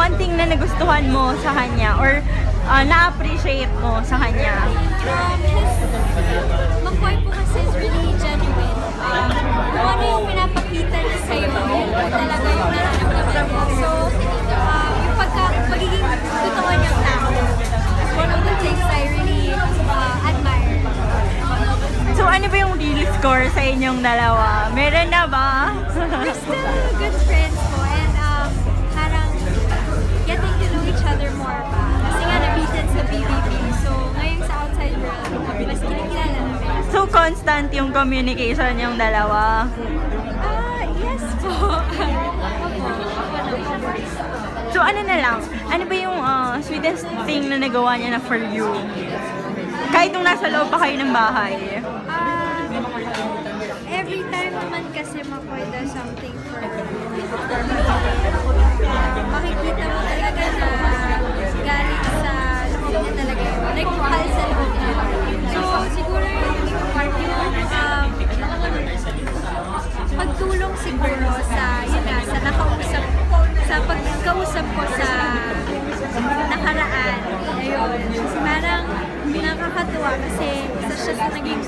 one thing na nagustuhan mo sa kanya or na-appreciate mo sa kanya? McCoy po kasi is really genuine. Kung ano yung pinapakita niya sa'yo, yun po talaga yung nararamdaman mo. So, yung pagiging totoo niyang tao is one of the things I really admire. So, ano ba yung real score sa inyong dalawa? Meron na ba? We're still good friends po and parang getting to know each other more pa. Kasi nga nabitin sa PBB. So, ngayon sa outside world, mas kinikilala namin. So, constant yung communication yung dalawa? Yes po. So, ano na lang? Ano ba yung sweetest thing na nagawa niya na for you? Kahit nung nasa loob pa kayo ng bahay? Every time naman kasi McCoy does something for me, makikita mo talaga na galing sa loob niya talaga yun. Nagmahal sa loob niya. So, siguro yung pagtulong siguro sa, yun nga, sa nakausap, sa pagkausap ko sa nakaraan. Ayun. Parang nakakatuwa kasi isa siya sa naging